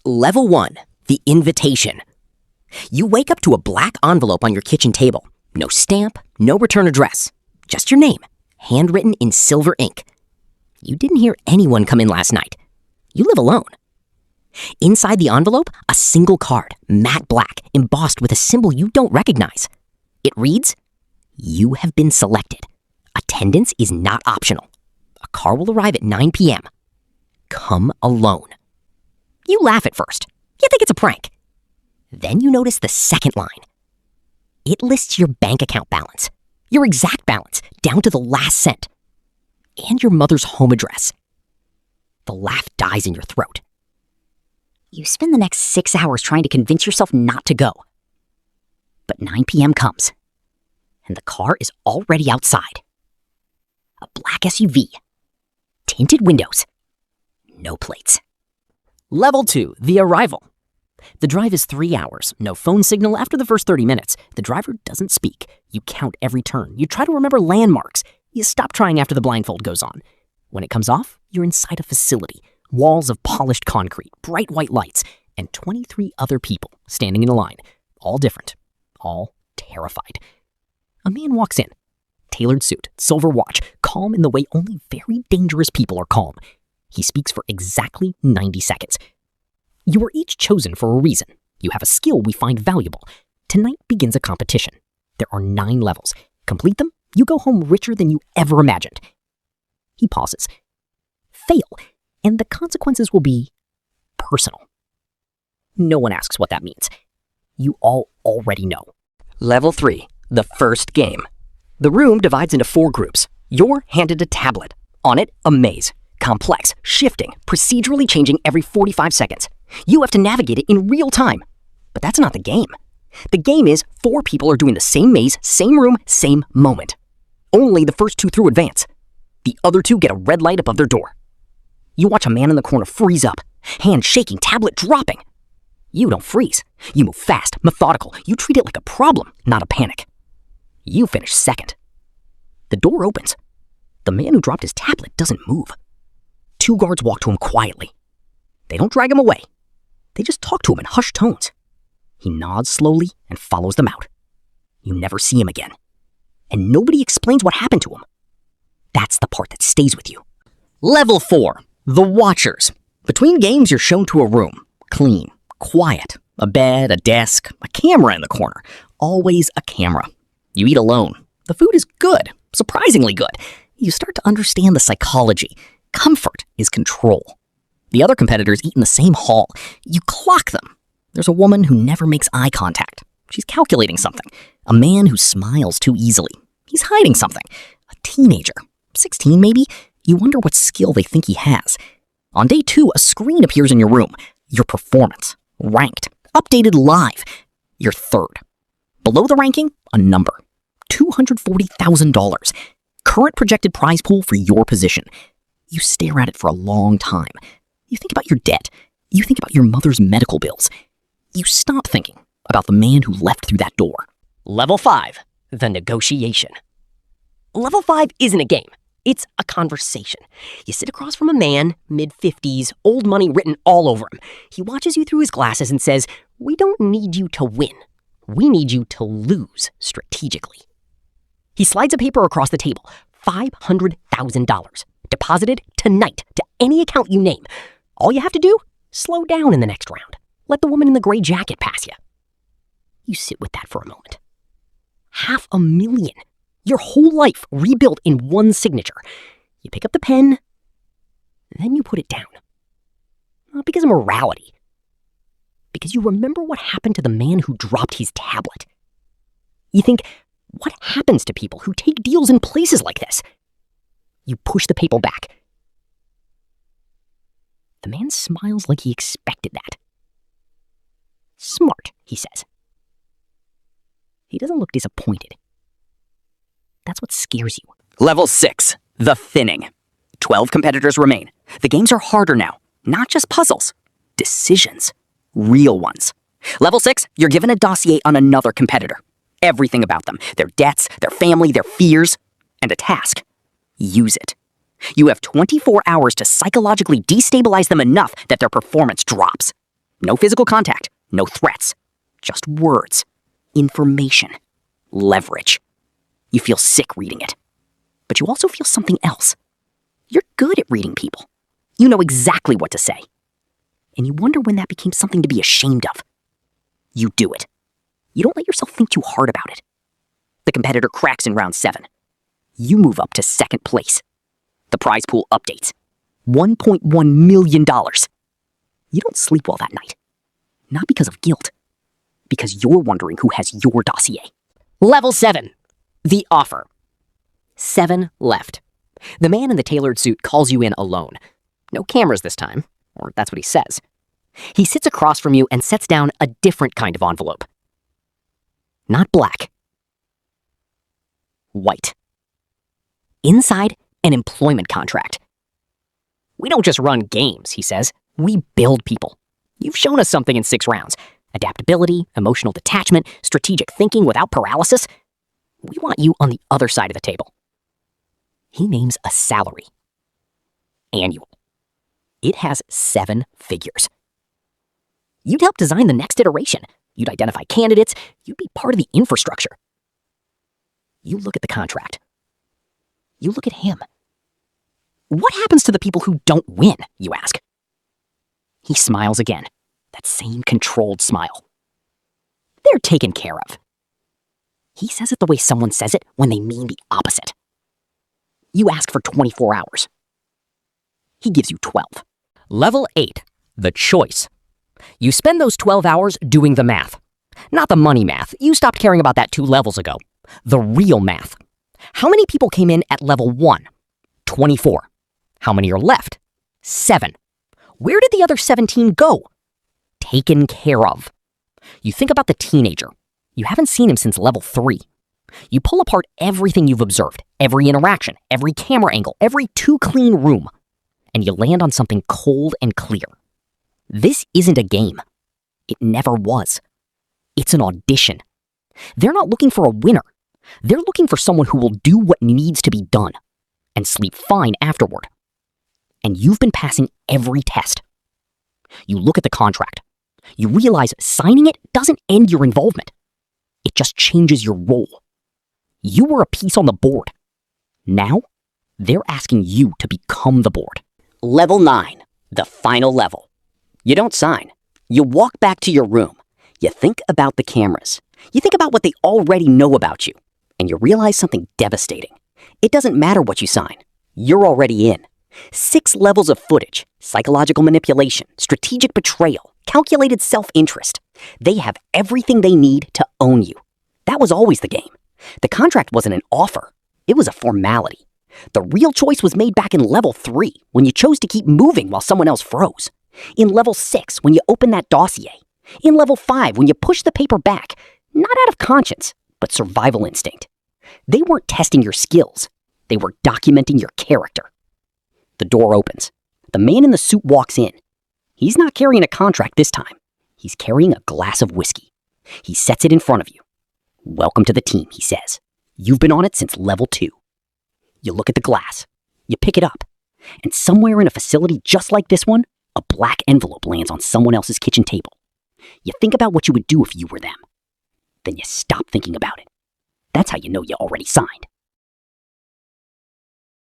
Level 1, the invitation. You wake up to a black envelope on your kitchen table. No stamp, no return address. Just your name, handwritten in silver ink. You didn't hear anyone come in last night. You live alone. Inside the envelope, a single card, matte black, embossed with a symbol you don't recognize. It reads, "You have been selected. Attendance is not optional. A car will arrive at 9 p.m. Come alone." You laugh at first. You think it's a prank. Then you notice the second line. It lists your bank account balance, your exact balance, down to the last cent, and your mother's home address. The laugh dies in your throat. You spend the next 6 hours trying to convince yourself not to go. But 9 p.m. comes, and the car is already outside. A black SUV, tinted windows, no plates. Level 2, the arrival. The drive is 3 hours, no phone signal after the first 30 minutes. The driver doesn't speak. You count every turn. You try to remember landmarks. You stop trying after the blindfold goes on. When it comes off, you're inside a facility. Walls of polished concrete, bright white lights, and 23 other people standing in a line. All different, all terrified. A man walks in. Tailored suit, silver watch, calm in the way only very dangerous people are calm. He speaks for exactly 90 seconds. You were each chosen for a reason. You have a skill we find valuable. Tonight begins a competition. There are 9 levels. Complete them, you go home richer than you ever imagined. He pauses. Fail, and the consequences will be personal. No one asks what that means. You all already know. Level 3, the first game. The room divides into 4 groups. You're handed a tablet. On it, a maze. Complex, shifting, procedurally changing every 45 seconds. You have to navigate it in real time. But that's not the game. The game is 4 people are doing the same maze, same room, same moment. Only the first 2 through advance. The other 2 get a red light above their door. You watch a man in the corner freeze up, hand shaking, tablet dropping. You don't freeze. You move fast, methodical. You treat it like a problem, not a panic. You finish second. The door opens. The man who dropped his tablet doesn't move. 2 guards walk to him quietly. They don't drag him away. They just talk to him in hushed tones. He nods slowly and follows them out. You never see him again. And nobody explains what happened to him. That's the part that stays with you. Level 4, the Watchers. Between games, you're shown to a room. Clean, quiet. A bed, a desk, a camera in the corner. Always a camera. You eat alone. The food is good, surprisingly good. You start to understand the psychology. Comfort is control. The other competitors eat in the same hall. You clock them. There's a woman who never makes eye contact. She's calculating something. A man who smiles too easily. He's hiding something. A teenager, 16 maybe. You wonder what skill they think he has. On day 2, a screen appears in your room. Your performance, ranked, updated live. You're third. Below the ranking, a number. $240,000. Current projected prize pool for your position. You stare at it for a long time. You think about your debt. You think about your mother's medical bills. You stop thinking about the man who left through that door. Level 5, the negotiation. Level 5 isn't a game. It's a conversation. You sit across from a man, mid-50s, old money written all over him. He watches you through his glasses and says, "We don't need you to win. We need you to lose strategically." He slides a paper across the table, $500,000, deposited tonight to any account you name. All you have to do, slow down in the next round. Let the woman in the gray jacket pass you. You sit with that for a moment. $500,000. Your whole life rebuilt in one signature. You pick up the pen, then you put it down. Not because of morality. Because you remember what happened to the man who dropped his tablet. You think, what happens to people who take deals in places like this? You push the paper back. The man smiles like he expected that. "Smart," he says. He doesn't look disappointed. That's what scares you. Level 6, the thinning. 12 competitors remain. The games are harder now. Not just puzzles. Decisions. Real ones. Level 6, you're given a dossier on another competitor. Everything about them. Their debts, their family, their fears. And a task. Use it. You have 24 hours to psychologically destabilize them enough that their performance drops. No physical contact, no threats, just words, information, leverage. You feel sick reading it, but you also feel something else. You're good at reading people. You know exactly what to say. And you wonder when that became something to be ashamed of. You do it. You don't let yourself think too hard about it. The competitor cracks in round 7. You move up to second place. The prize pool updates. $1.1 million. You don't sleep well that night. Not because of guilt. Because you're wondering who has your dossier. Level 7. The offer. 7 left. The man in the tailored suit calls you in alone. No cameras this time, or that's what he says. He sits across from you and sets down a different kind of envelope. Not black. White. Inside, an employment contract. We don't just run games, he says. We build people. You've shown us something in 6 rounds. Adaptability, emotional detachment, strategic thinking without paralysis. We want you on the other side of the table. He names a salary. Annual. It has 7 figures. You'd help design the next iteration. You'd identify candidates. You'd be part of the infrastructure. You look at the contract. You look at him. What happens to the people who don't win, you ask? He smiles again, that same controlled smile. They're taken care of. He says it the way someone says it when they mean the opposite. You ask for 24 hours. He gives you 12. Level 8, the choice. You spend those 12 hours doing the math. Not the money math. You stopped caring about that 2 levels ago. The real math. How many people came in at level 1? 24. How many are left? 7. Where did the other 17 go? Taken care of. You think about the teenager. You haven't seen him since level 3. You pull apart everything you've observed, every interaction, every camera angle, every too clean room, and you land on something cold and clear. This isn't a game. It never was. It's an audition. They're not looking for a winner. They're looking for someone who will do what needs to be done and sleep fine afterward. And you've been passing every test. You look at the contract. You realize signing it doesn't end your involvement. It just changes your role. You were a piece on the board. Now, they're asking you to become the board. Level 9, the final level. You don't sign. You walk back to your room. You think about the cameras. You think about what they already know about you. And you realize something devastating. It doesn't matter what you sign. You're already in. 6 levels of footage, psychological manipulation, strategic betrayal, calculated self-interest. They have everything they need to own you. That was always the game. The contract wasn't an offer. It was a formality. The real choice was made back in level 3, when you chose to keep moving while someone else froze. In level 6, when you opened that dossier. In level 5, when you pushed the paper back, not out of conscience, but survival instinct. They weren't testing your skills. They were documenting your character. The door opens. The man in the suit walks in. He's not carrying a contract this time. He's carrying a glass of whiskey. He sets it in front of you. Welcome to the team, he says. You've been on it since level 2. You look at the glass. You pick it up. And somewhere in a facility just like this one, a black envelope lands on someone else's kitchen table. You think about what you would do if you were them. Then you stop thinking about it. That's how you know you already signed.